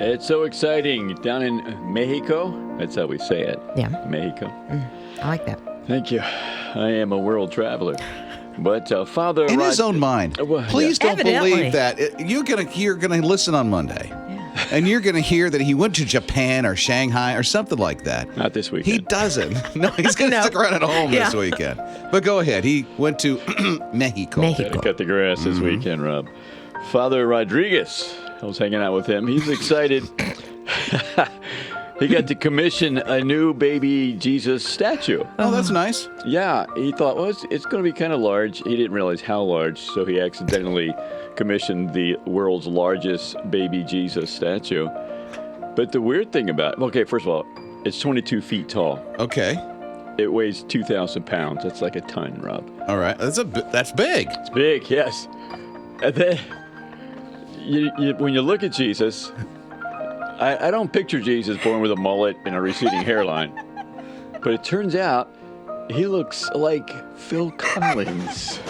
It's so exciting down in Mexico. That's how we say it. Yeah. Mexico. I like that. Thank you. I am a world traveler. But Father In his own mind. Well, Please don't Evidently. believe that. You're gonna listen on Monday. And you're going to hear that he went to Japan or Shanghai or something like that. Not this weekend. He doesn't. No, he's going to No. stick around at home this Yeah. weekend. But go ahead. He went to Mexico. Had to cut the grass this weekend, Rob. Father Rodriguez. I was hanging out with him. He's excited. He got to commission a new baby Jesus statue. Oh, that's nice. Yeah, he thought, well, it's going to be kind of large. He didn't realize how large, so he accidentally commissioned the world's largest baby Jesus statue. But the weird thing about it, okay, first of all, it's 22 feet tall. Okay. It weighs 2,000 pounds. That's like a ton, Rob. All right. That's big. It's big, yes. And then, when you look at Jesus, I don't picture Jesus born with a mullet and a receding hairline. But it turns out he looks like Phil Collins.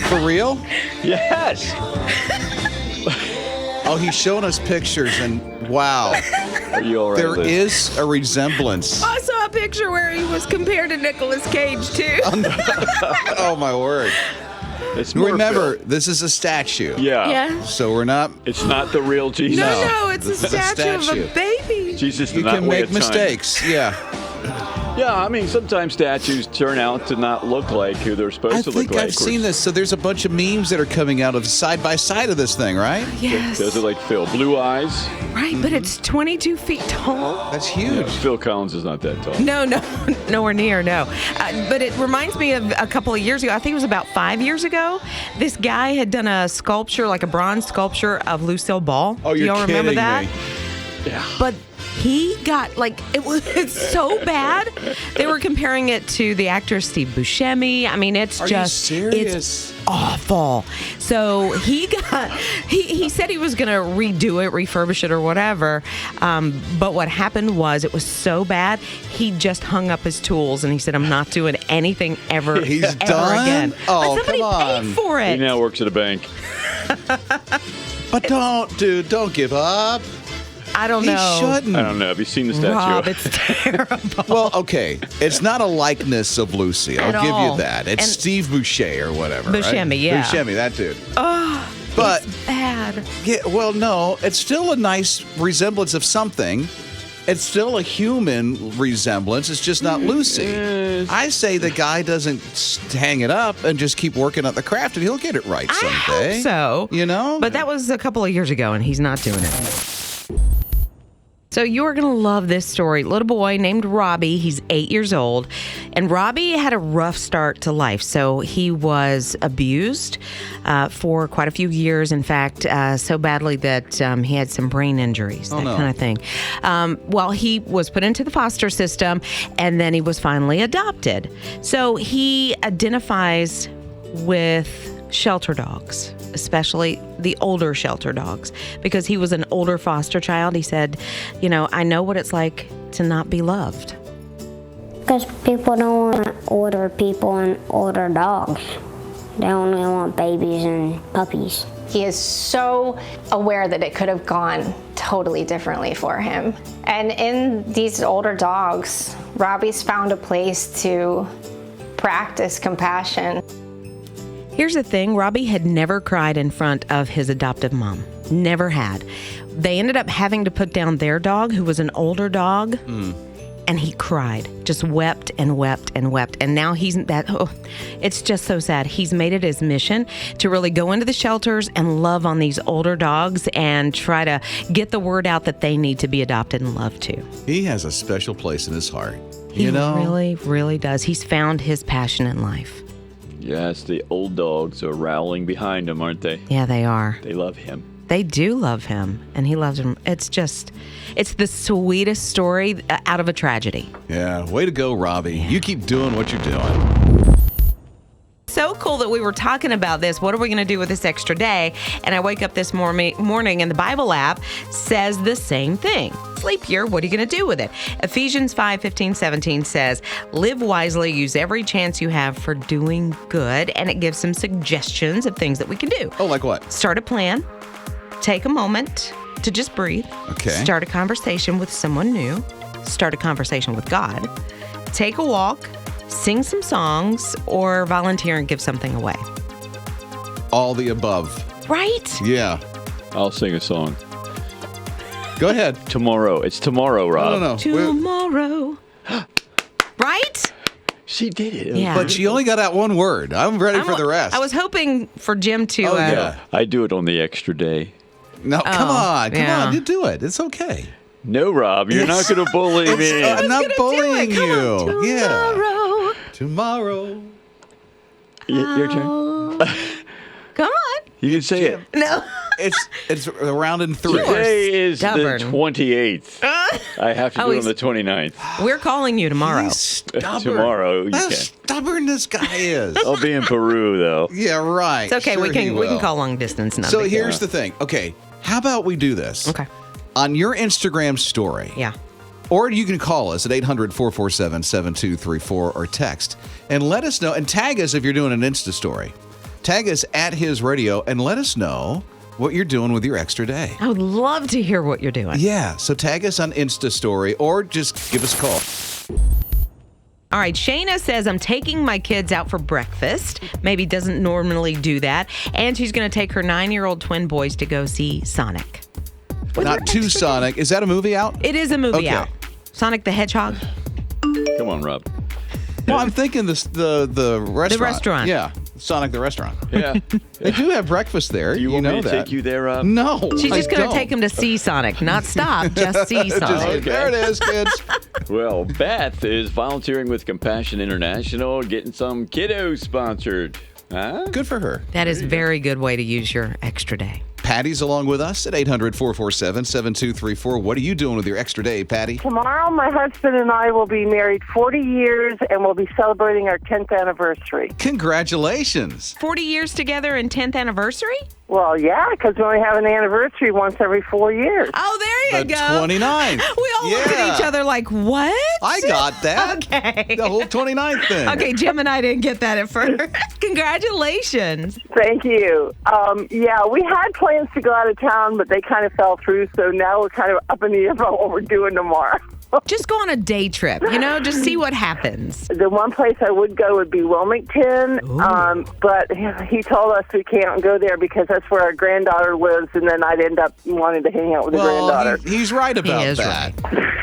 For real? Yes. Oh, he's showing us pictures, and wow. Are you all right, There Liz? is a resemblance. I saw a picture where he was compared to Nicolas Cage, too. Oh, my word. It's more Remember, Phil. this is a statue. Yeah. Yeah. So we're not. It's not the real Jesus. No, it's a this is a statue of statue. a baby. Jesus did You not can weigh make a ton. mistakes. Yeah. Yeah, I mean, sometimes statues turn out to not look like who they're supposed I to look think like. I've seen this. So there's a bunch of memes that are coming out of side by side of this thing, right? Yes. Those are like Phil. Blue eyes. Right, but it's 22 feet tall. That's huge. Phil Collins is not that tall. No, nowhere near, no. But it reminds me of a couple of years ago. I think it was about 5 years ago. This guy had done a sculpture, like a bronze sculpture of Lucille Ball. Oh, you're Y'all remember kidding that? me. Yeah. But he got, it's so bad. They were comparing it to the actor Steve Buscemi. I mean, it's Are you just serious? It's awful. So he said he was going to redo it, refurbish it or whatever. But what happened was it was so bad, he just hung up his tools and he said, I'm not doing anything ever, He's ever done? again. Oh, But somebody come on. paid for He it. now works at a bank. But don't give up. I don't He know. shouldn't. I don't know. Have you seen the statue? Rob, it's terrible. Well, okay. It's not a likeness of Lucy. I'll At give all. you that. It's And- Steve Boucher or whatever. right? Buscemi, yeah. Buscemi, that dude. Oh, But it's bad. yeah, well, no, it's still a nice resemblance of something. It's still a human resemblance. It's just not Lucy. Yes. I say the guy doesn't hang it up and just keep working at the craft, and he'll get it right someday. I hope so. You know? But that was a couple of years ago, and he's not doing it. So you're going to love this story. Little boy named Robbie, he's 8 years old, and Robbie had a rough start to life. So he was abused for quite a few years, in fact, so badly that he had some brain injuries, that no. kind of thing. Well, he was put into the foster system, and then he was finally adopted. So he identifies with shelter dogs, especially the older shelter dogs, because he was an older foster child. He said, I know what it's like to not be loved. Because people don't want older people and older dogs. They only want babies and puppies. He is so aware that it could have gone totally differently for him. And in these older dogs, Robbie's found a place to practice compassion. Here's the thing, Robbie had never cried in front of his adoptive mom. Never had. They ended up having to put down their dog, who was an older dog, and he cried, just wept and wept and wept. And now it's just so sad. He's made it his mission to really go into the shelters and love on these older dogs and try to get the word out that they need to be adopted and loved too. He has a special place in his heart. He really, really does. He's found his passion in life. Yes, the old dogs are rowling behind him, aren't they? Yeah, they are. They love him. They do love him, and he loves them. It's the sweetest story out of a tragedy. Yeah, way to go, Robbie. You keep doing what you're doing. So cool that we were talking about this. What are we going to do with this extra day? And I wake up this morning and the Bible app says the same thing. Leap year, what are you going to do with it? Ephesians 5:15-17 says, live wisely, use every chance you have for doing good. And it gives some suggestions of things that we can do. Oh, like what? Start a plan. take a moment to just breathe. Okay. Start a conversation with someone new. Start a conversation with God. Take a walk, sing some songs, or volunteer and give something away. All the above. Right? Yeah. I'll sing a song. Go ahead. Tomorrow. It's tomorrow, Rob. No. Tomorrow. Right? She did it. Yeah. But she only got out one word. I'm ready for the rest. I was hoping for Jim to. Oh, yeah. I do it on the extra day. No, come on. yeah. You do it. It's okay. No, Rob, you're not going to bully me. I'm not bullying Come you. on, Yeah. tomorrow. Tomorrow. Your turn. Come on. You can say it. No. It's around in 3. Today is stubborn. the 28th. I have to Oh, do it on he's- the 29th. We're calling you tomorrow. He's stubborn. Tomorrow, you How can. stubborn this guy is. I'll be in Peru, though. Yeah, right. It's okay. Sure we he can will. call long distance. Not a So big deal. here's the thing. Okay, how about we do this? Okay. On your Instagram story. Yeah. Or you can call us at 800-447-7234 or text and let us know and tag us if you're doing an Insta story. Tag us at His Radio and let us know what you're doing with your extra day. I would love to hear what you're doing. Yeah, so tag us on Insta story or just give us a call. All right, Shayna says, I'm taking my kids out for breakfast. Maybe doesn't normally do that. And she's going to take her 9-year-old twin boys to go see Sonic. Not too Sonic. Is that a movie out? It is a movie Okay. out. Sonic the Hedgehog. Come on, Rob. Well, I'm thinking the restaurant. The restaurant. Yeah, Sonic the restaurant. Yeah. They do have breakfast there. You want know me to that. take you there, Rob? No, She's just I going to don't. take him to see Sonic, not stop, just see Sonic. Okay. There it is, kids. Well, Beth is volunteering with Compassion International, getting some kiddos sponsored. Huh? Good for her. That is a very good way to use your extra day. Patty's along with us at 800-447-7234. What are you doing with your extra day, Patty? Tomorrow, my husband and I will be married 40 years, and we'll be celebrating our 10th anniversary. Congratulations. 40 years together and 10th anniversary? Well, yeah, because we only have an anniversary once every 4 years. Oh, there you The go. 29th. We all looked at each other like, what? I got that. Okay. The whole 29th thing. Okay, Jim and I didn't get that at first. Congratulations. Thank you. Yeah, we had plans to go out of town, but they kind of fell through, so now we're kind of up in the air about what we're doing tomorrow. Just go on a day trip, just see what happens. The one place I would go would be Wilmington, but he told us we can't go there because that's where our granddaughter lives, and then I'd end up wanting to hang out with the granddaughter. He's right about is that.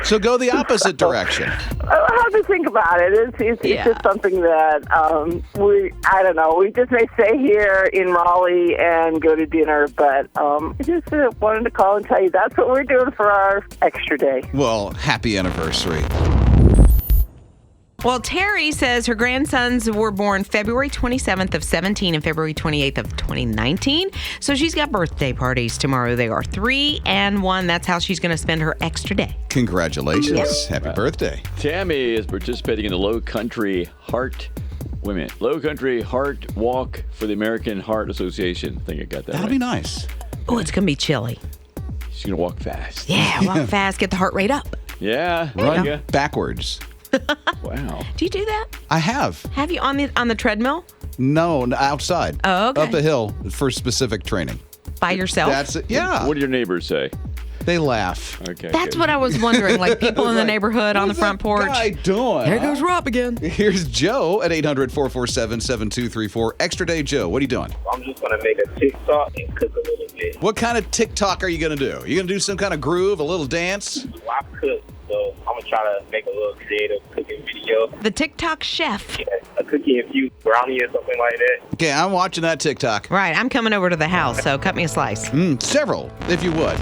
So go the opposite direction. I'll have to think about it. It's Yeah. just something that I don't know. We just may stay here in Raleigh and go to dinner, but I just wanted to call and tell you that's what we're doing for our extra day. Well, happy anniversary. Well, Terry says her grandsons were born February 27th of 17 and February 28th of 2019. So she's got birthday parties tomorrow. They are 3 and 1. That's how she's going to spend her extra day. Congratulations. Happy birthday. Tammy is participating in the Low Country Heart Walk for the American Heart Association. I think I got that That'll right. be nice. Oh, it's going to be chilly. She's going to walk fast. Yeah, walk fast, get the heart rate up. Yeah. Run Yeah. backwards. Wow. Do you do that? I have. Have you on the treadmill No, outside. Oh, okay. Up a hill for specific training. by yourself? That's it. Yeah. What do your neighbors say? They laugh. Okay. That's good. what I was wondering. Like people in the neighborhood on the What's front that porch. guy doing? There goes Rob again. Here's Joe at 800-447-7234. Extra day, Joe. What are you doing? I'm just going to make a TikTok and cook a little bit. What kind of TikTok are you going to do? You going to do some kind of groove, a little dance? Well, I cook, so I'm going to try to make a little creative cooking video. The TikTok chef. Yeah, a cookie infused brownie or something like that. Okay, I'm watching that TikTok. Right, I'm coming over to the house, so cut me a slice. Several, if you would.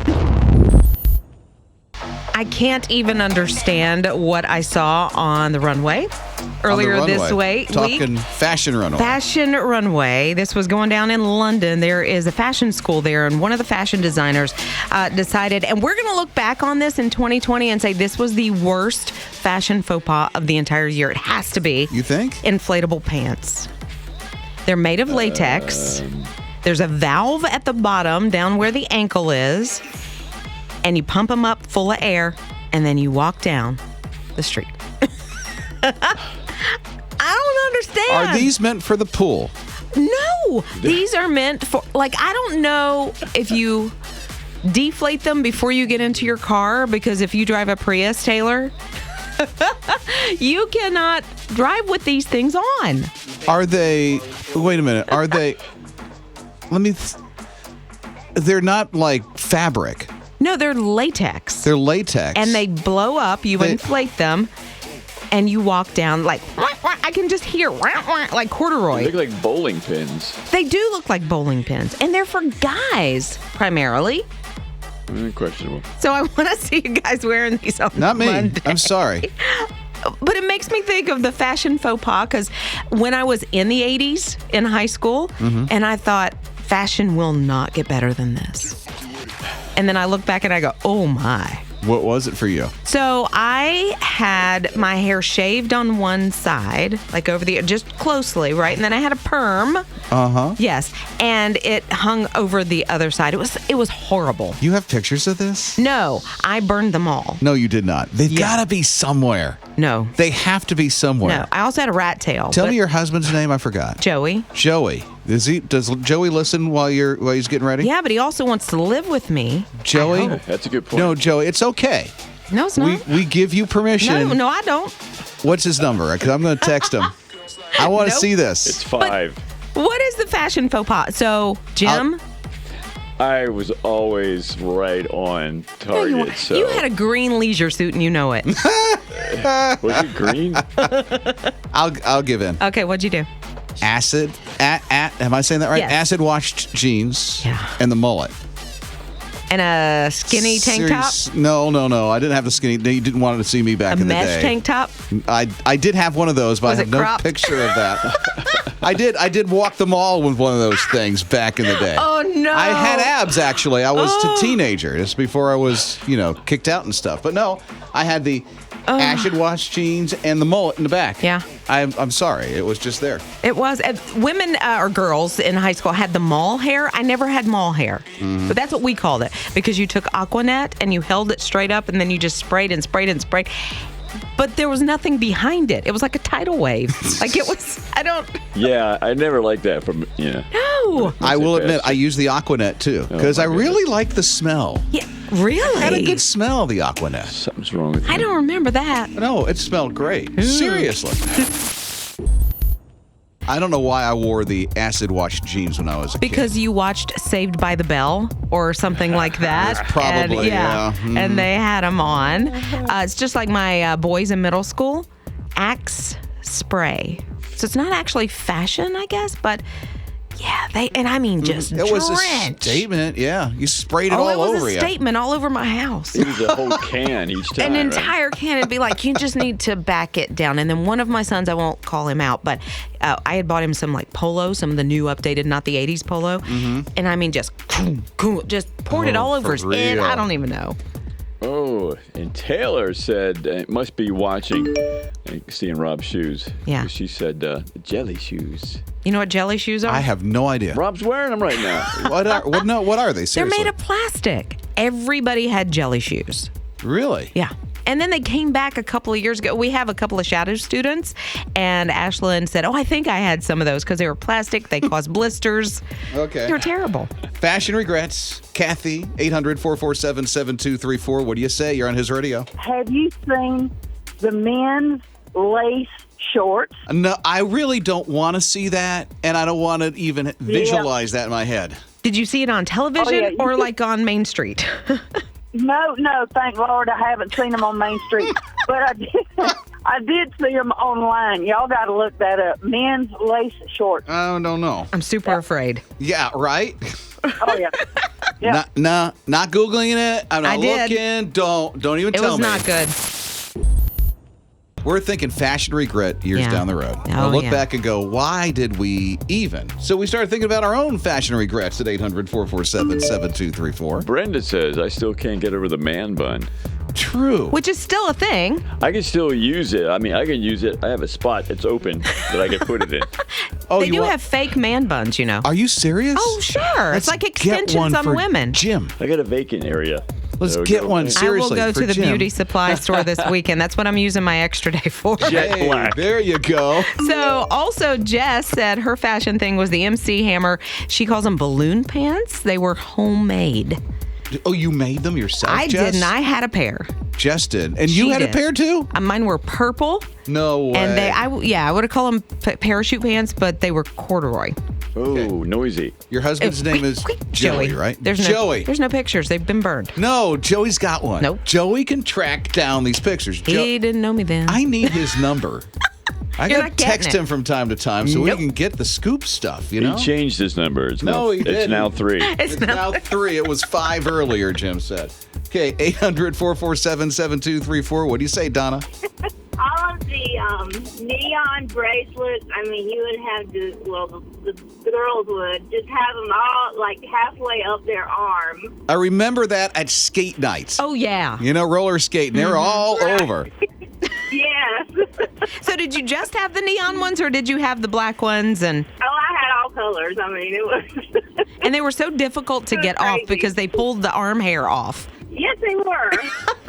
I can't even understand what I saw on the runway earlier On the this runway. week. Talking fashion runway. Fashion runway. This was going down in London. There is a fashion school there, and one of the fashion designers decided, and we're going to look back on this in 2020 and say this was the worst fashion faux pas of the entire year. It has to be. You think? Inflatable pants. They're made of latex. There's a valve at the bottom down where the ankle is, and you pump them up full of air, and then you walk down the street. I don't understand. Are these meant for the pool? No, these are meant for, like, I don't know if you deflate them before you get into your car, because if you drive a Prius, Taylor, you cannot drive with these things on. Are they? Wait a minute. Are they? They're not like fabric. No, they're latex. They're latex. And they blow up. You inflate them, and you walk down like, I can just hear like corduroy. They look like bowling pins. They do look like bowling pins, and they're for guys primarily. Questionable. So I want to see you guys wearing these on Not me. Monday. I'm sorry. But it makes me think of the fashion faux pas, because when I was in the 80s in high school, and I thought, fashion will not get better than this. And then I look back and I go, oh my. What was it for you? So I had my hair shaved on one side, like over the, just closely, right? And then I had a perm. Yes. And it hung over the other side. It was horrible. You have pictures of this? No, I burned them all. No, you did not. They've got to be somewhere. No. They have to be somewhere. No. I also had a rat tail. Tell me your husband's name. I forgot. Joey. Joey. Does Joey listen while he's getting ready? Yeah, but he also wants to live with me. Joey? That's a good point. No, Joey, it's okay. No, it's not. We give you permission. No, I don't. What's his number? Because I'm going to text him. I want to Nope. see this. It's 5. What is the fashion faux pas? So, Jim? I was always right on target. So You had a green leisure suit and you know it. was it green? I'll give in. Okay, what'd you do? Acid. Am I saying that right? Yes. Acid washed jeans. Yeah. And the mullet. And a skinny tank top? No. I didn't have the skinny. You didn't want to see me back A in the day. mesh tank top? I did have one of those, but Was I it have no cropped? picture of that. I did walk the mall with one of those things back in the day. Oh, no. I had abs, actually. I was a teenager, just before I was, kicked out and stuff. But no, I had the acid wash jeans and the mullet in the back. Yeah. I'm sorry. It was just there. It was. Women or girls in high school had the mall hair. I never had mall hair. But that's what we called it, because you took Aquanet and you held it straight up and then you just sprayed and sprayed and sprayed. But there was nothing behind it. It was like a tidal wave. Yeah, I never liked that from, No. I will admit, bastard. I use the Aquanet, too, because my I really like the smell. Yeah, really? It had a good smell, the Aquanet. Something's wrong with I you. don't remember that. No, it smelled great. Seriously. I don't know why I wore the acid wash jeans when I was a kid. Because you watched Saved by the Bell or something like that. Probably, yeah. And they had them on. It's just like my boys in middle school. Axe spray. So it's not actually fashion, I guess, but yeah, just It was a drenched. statement, yeah. You sprayed it Oh, all it was over a you. statement all over my house. It was a whole can each time. An right? entire can and be like, you just need to back it down. And then one of my sons, I won't call him out, but I had bought him some like polo, some of the new updated, not the 80s polo. And just poured it all over for his head. real. I don't even know. Oh, and Taylor said it must be watching, seeing Rob's shoes. Yeah. 'Cause she said jelly shoes. You know what jelly shoes are? I have no idea. Rob's wearing them right now. What are they? They're Seriously? made of plastic. Everybody had jelly shoes. Really? Yeah. And then they came back a couple of years ago. We have a couple of shadow students, and Ashlyn said, I think I had some of those because they were plastic. They caused blisters. Okay. They were terrible. Fashion regrets. Kathy, 800-447-7234. What do you say? You're on his radio. Have you seen the men's lace shorts? No, I really don't want to see that, and I don't want to even visualize that in my head. Did you see it on television Oh, yeah. or like on Main Street? No, thank Lord I haven't seen them on Main Street. But I did see them online. Y'all got to look that up. Men's lace shorts. I don't know. I'm super afraid. Yeah, right? Oh, yeah. Yeah. Not Googling it. I'm not I did. looking. Don't even It tell was me. not good. We're thinking fashion regret years Yeah. down the road. Oh, We'll look yeah. back and go, why did we even? So we started thinking about our own fashion regrets at 800-447-7234. Brenda says I still can't get over the man bun. True. Which is still a thing. I can still use it. I mean, I can use it. I have a spot that's open that I can put it in. Oh, They you do want- have fake man buns, you know. Are you serious? Oh, sure. Let's It's like get extensions one on for women. Jim. I got a vacant area. Let's There we get go. one. I will Seriously, go for to the Jim. beauty supply store this weekend. That's what I'm using my extra day for. Jet Hey, black. there you go. So also Jess said her fashion thing was the MC Hammer. She calls them balloon pants. They were homemade. Oh, you made them yourself, I Jess? didn't. I had a pair. Jess did. And you She had a did. pair too? Mine were purple. No way. And I would have called them parachute pants, but they were corduroy. Oh, noisy. Your husband's name is Joey, right? Joey. There's no pictures. They've been burned. No, Joey's got one. Nope. Joey can track down these pictures. He didn't know me then. I need his number. I You're gotta not getting text it. him from time to time so Nope. we can get the scoop stuff, you know? He changed his number. It's No, he It's didn't. now 3. It's now 3. It was 5 earlier, Jim said. Okay, 800-447-7234. What do you say, Donna? All of the neon bracelets, I mean, you would have to, well, the girls would just have them all like halfway up their arm. I remember that at skate nights. Oh, yeah. You know, roller skating. They were all over. Yes. So did you just have the neon ones or did you have the black ones? And I had all colors. I mean, it was. and they were so difficult to It was get off crazy. because they pulled the arm hair off. Yes, they were.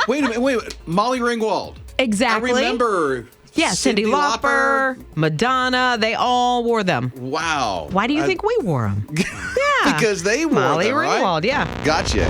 Wait a minute. Molly Ringwald. Exactly. I remember. Yeah, Cyndi Lauper, Madonna, they all wore them. Wow. Why do you think we wore them? Yeah. Because they wore Molly them, right? Ringwald, yeah. Gotcha.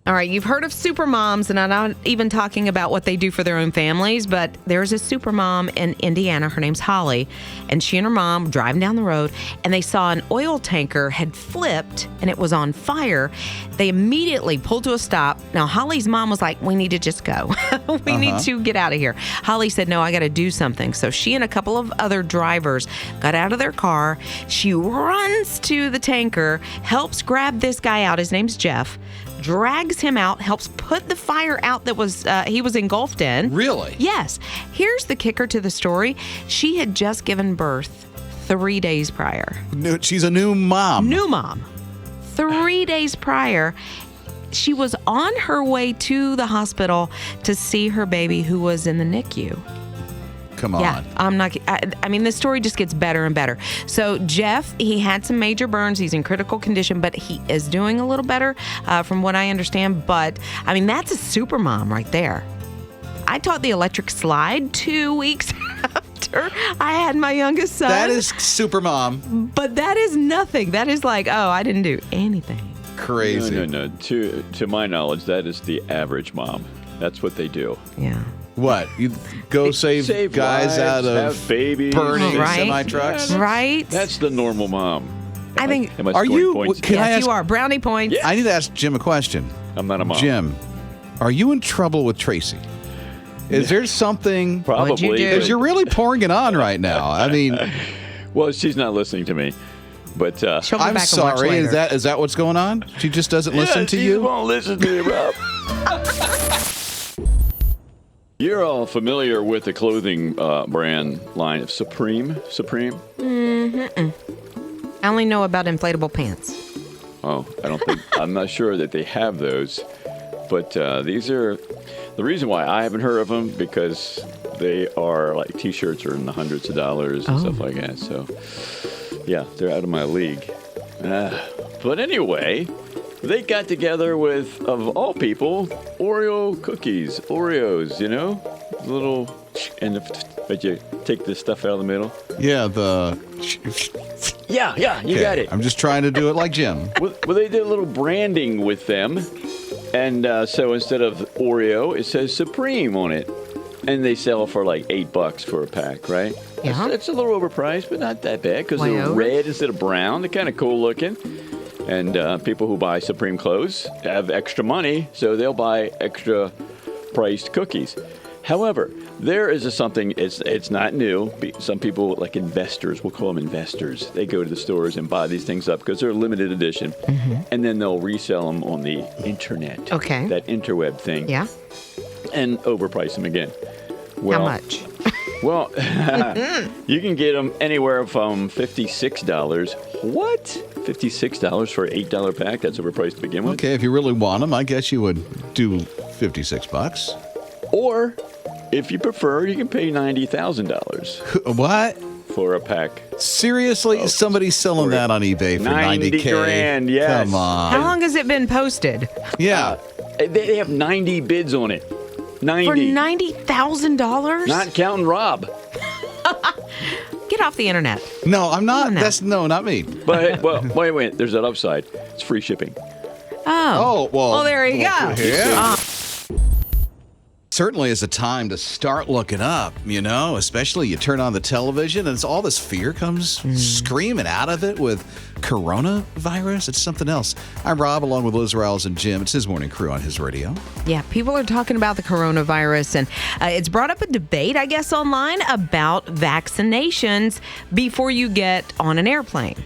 All right, you've heard of super moms, and I'm not even talking about what they do for their own families, but there's a super mom in Indiana. Her name's Holly, and she and her mom were driving down the road, and they saw an oil tanker had flipped, and it was on fire. They immediately pulled to a stop. Now, Holly's mom was like, we need to just go. We need to get out of here. Holly said, no, I got to do something. So she and a couple of other drivers got out of their car. She runs to the tanker, helps grab this guy out. His name's Jeff. Drags him out, helps put the fire out that was he was engulfed in. Really? Yes. Here's the kicker to the story. She had just given birth 3 days prior. She's a new mom. New mom. 3 days prior, she was on her way to the hospital to see her baby who was in the NICU. Come on. Yeah, I mean, this story just gets better and better. So Jeff, he had some major burns. He's in critical condition, but he is doing a little better from what I understand. But, I mean, that's a super mom right there. I taught the electric slide 2 weeks after I had my youngest son. That is super mom. But that is nothing. That is like, oh, I didn't do anything. Crazy. No. To my knowledge, that is the average mom. That's what they do. Yeah. What? You go save guys lives, out of have babies, burning Right. semi-trucks? Right? That's the normal mom. I think. Am I Are scoring you- points? can I Yes, ask- you are. Brownie points. I need to ask Jim a question. I'm not a mom. Jim, are you in trouble with Tracy? Is there something? Probably. What'd you do? Because you're really pouring it on right now. I mean, Well, she's not listening to me. But She'll go I'm back and watch sorry. later. Is that what's going on? She just doesn't listen to she you? won't listen to me, Rob. You're all familiar with the clothing brand line of Supreme? Supreme? I only know about inflatable pants. Oh, I'm not sure that they have those. But these are, the reason why I haven't heard of them, because they are like T-shirts are in the hundreds of dollars and stuff like that. So, yeah, they're out of my league. But anyway, they got together with, of all people, Oreo cookies. Oreos, you know? Little, but you take this stuff out of the middle. Yeah, Yeah, you got it. I'm just trying to do it like Jim. Well, they did a little branding with them. And so instead of Oreo, it says Supreme on it. And they sell for like $8 for a pack, right? Yeah. It's a little overpriced, but not that bad because Way they're over. red instead of brown. They're kind of cool looking. And people who buy Supreme clothes have extra money, so they'll buy extra priced cookies. However, there is something, it's not new. Some people, like investors, we'll call them investors, they go to the stores and buy these things up because they're limited edition. And then they'll resell them on the internet. Okay. That interweb thing. Yeah. And overprice them again. Well, How much? Well, you can get them anywhere from $56. What? $56 for an $8 pack? That's overpriced to begin with. Okay, if you really want them, I guess you would do $56. Or, if you prefer, you can pay $90,000 What? for a pack. Seriously? Somebody's selling that on eBay for 90 $90K? grand, yes. Come on. How long has it been posted? Yeah. They have 90 bids on it. 90. For $90,000? Not counting Rob. Get off the internet. No, I'm not. No. Not me. But, well, wait. There's that upside. It's free shipping. Oh. Well, there you go. Yeah. Certainly is a time to start looking up, especially you turn on the television and it's all this fear comes screaming out of it with coronavirus. It's something else. I'm Rob, along with Liz Riles and Jim. It's his morning crew on his radio. Yeah, people are talking about the coronavirus, and it's brought up a debate, I guess, online about vaccinations before you get on an airplane.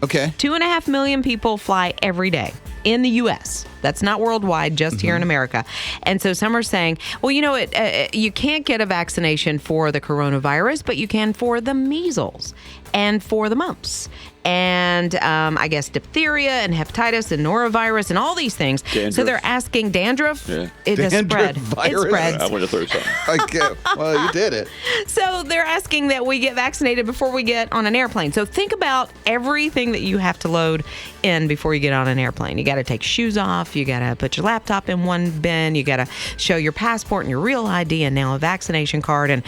Okay. 2.5 million people fly every day in the U.S. That's not worldwide, just here in America. And so some are saying, well, you can't get a vaccination for the coronavirus, but you can for the measles and for the mumps and I guess diphtheria and hepatitis and norovirus and all these things. Dandruff. So they're asking dandruff. Yeah. It has spread. Virus? It spreads. I want to throw something. Okay. Well, you did it. So they're asking that we get vaccinated before we get on an airplane. So think about everything that you have to load in before you get on an airplane. You got to take shoes off. You got to put your laptop in one bin. You got to show your passport and your real ID and now a vaccination card. And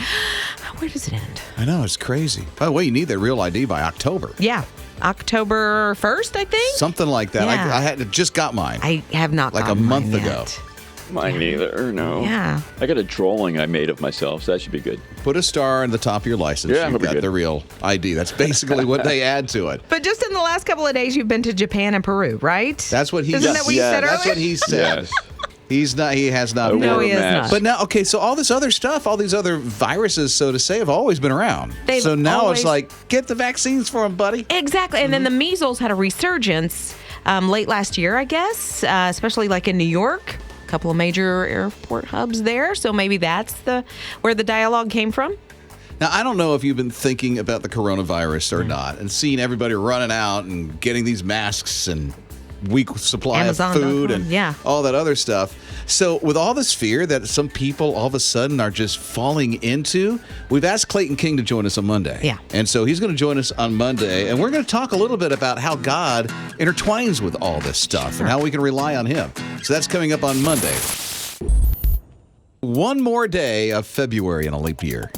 where does it end? I know, it's crazy. By the way, you need that real ID by October. Yeah. October 1st, I think. Something like that. Yeah. I just got mine. I have not like a gotten month mine ago. yet. Mine neither, no. Yeah. I got a drawing I made of myself, so that should be good. Put a star on the top of your license. Yeah, You've it'll be got good. the real ID. That's basically what they add to it. But just in the last couple of days, you've been to Japan and Peru, right? That's what he Isn't that what you said That's earlier? what he said. Yes. He has not I been. No, wore he a is mask. not. But now, okay, so all this other stuff, all these other viruses, so to say, have always been around. They've So now always- it's like, get the vaccines for them, buddy. Exactly. And then the measles had a resurgence late last year, I guess, especially like in New York. A couple of major airport hubs there. So maybe that's where the dialogue came from. Now, I don't know if you've been thinking about the coronavirus or not and seeing everybody running out and getting these masks and weak supply Amazon.com, of food and yeah. all that other stuff. So with all this fear that some people all of a sudden are just falling into, we've asked Clayton King to join us on Monday. Yeah. And so he's going to join us on Monday, and we're going to talk a little bit about how God intertwines with all this stuff and how we can rely on him. So that's coming up on Monday. One more day of February in a leap year.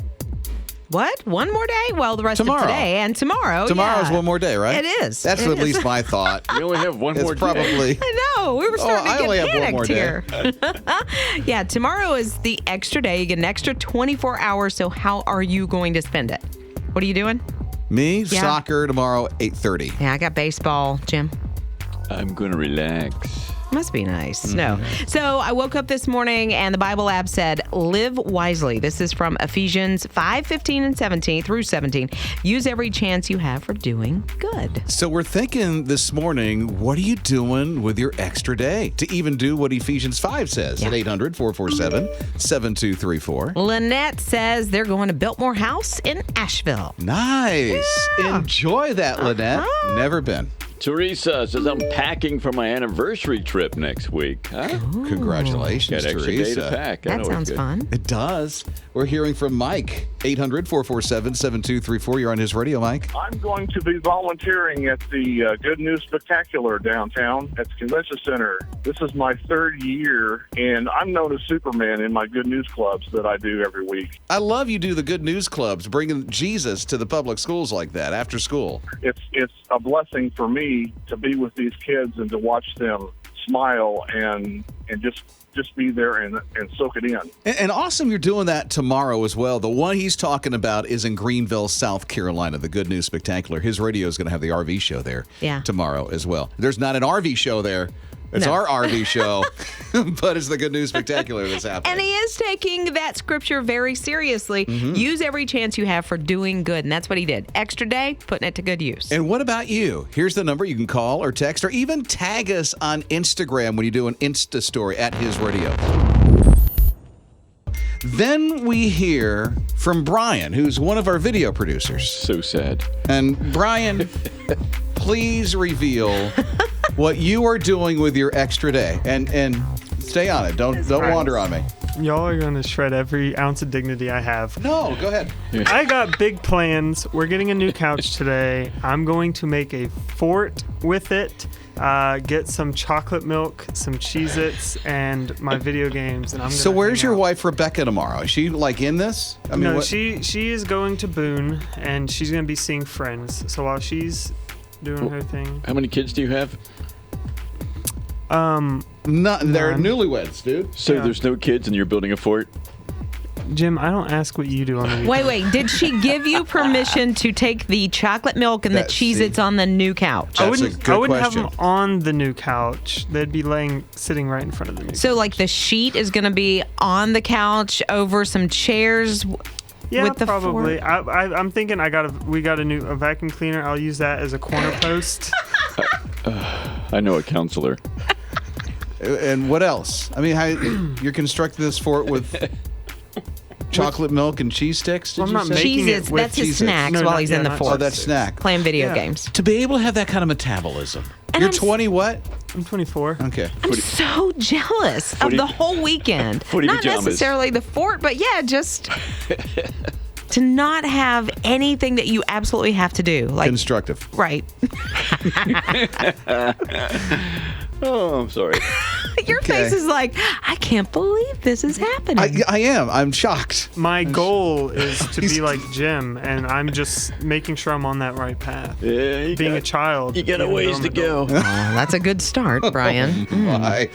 What? One more day? Well, the rest Tomorrow. of today and tomorrow. Tomorrow's yeah. one more day, right? It is. That's It at is. least my thought. We only have one It's more day. probably. I know. We were starting I to only get have one more panicked here. Yeah, tomorrow is the extra day. You get an extra 24 hours. So how are you going to spend it? What are you doing? Me, Yeah. soccer tomorrow, 8:30. Yeah, I got baseball, Jim. I'm going to relax. Must be nice. Mm-hmm. No. So I woke up this morning and the Bible app said, live wisely. This is from Ephesians 5:15 and 17 through 17. Use every chance you have for doing good. So we're thinking this morning, what are you doing with your extra day to even do what Ephesians 5 says at 800-447-7234? Lynette says they're going to Biltmore House in Asheville. Nice. Yeah. Enjoy that, Lynette. Never been. Teresa says I'm packing for my anniversary trip next week. Huh? Congratulations, Got extra Teresa. day to pack. That sounds fun. It does. We're hearing from Mike. 800-447-7234. You're on his radio, Mike. I'm going to be volunteering at the Good News Spectacular downtown at the Convention Center. This is my third year, and I'm known as Superman in my Good News clubs that I do every week. I love you do the good news clubs, bringing Jesus to the public schools like that after school. It's a blessing for me to be with these kids and to watch them smile and just be there and soak it in. And awesome you're doing that tomorrow as well. The one he's talking about is in Greenville, South Carolina, the Good News Spectacular. His radio is going to have the RV show there tomorrow as well. There's not an RV show there. It's our RV show, but it's the Good News Spectacular that's happening. And he is taking that scripture very seriously. Use every chance you have for doing good. And that's what he did. Extra day, putting it to good use. And what about you? Here's the number you can call or text or even tag us on Instagram when you do an Insta story at his radio. Then we hear from Brian, who's one of our video producers. So sad. And Brian, please reveal what you are doing with your extra day. And stay on it. Don't wander on me. Y'all are going to shred every ounce of dignity I have. No, go ahead. I got big plans. We're getting a new couch today. I'm going to make a fort with it, get some chocolate milk, some Cheez-Its, and my video games. And I'm So gonna where's hang your out. wife, Rebecca, tomorrow? Is she like in this? I mean, No, what- she is going to Boone, and she's going to be seeing friends. So while she's doing her thing. How many kids do you have? They're newlyweds, dude. So there's no kids and you're building a fort? Jim, I don't ask what you do on the weekend. Wait. Did she give you permission to take the chocolate milk and the Cheez-Its on the new couch? I wouldn't have them on the new couch. They'd be sitting right in front of the new couch. So, like, the sheet is going to be on the couch over some chairs Yeah, with the probably. fork? I'm thinking we got a vacuum cleaner. I'll use that as a corner post. I know a counselor. And what else? I mean, you're constructing this fort with chocolate milk and cheese sticks? Did I'm you not say? making it Cheez-Its, with that's his Cheez-Its. snacks No, while not- he's yeah, in the not fort. Oh, that's snack. Playing video Yeah. games. To be able to have that kind of metabolism. And You're I'm 20 what? I'm 24. Okay. I'm so jealous of Footy- the whole weekend. Footy Not pajamas. necessarily the fort, but yeah, just to not have anything that you absolutely have to do. Like, Constructive. right. Oh, I'm sorry. Your face is like, I can't believe this is happening. I am. I'm shocked. My goal is to be like Jim, and I'm just making sure I'm on that right path. Yeah, Being a child. You got a even though ways I'm to an go. adult. Oh, that's a good start, Brian. Bye.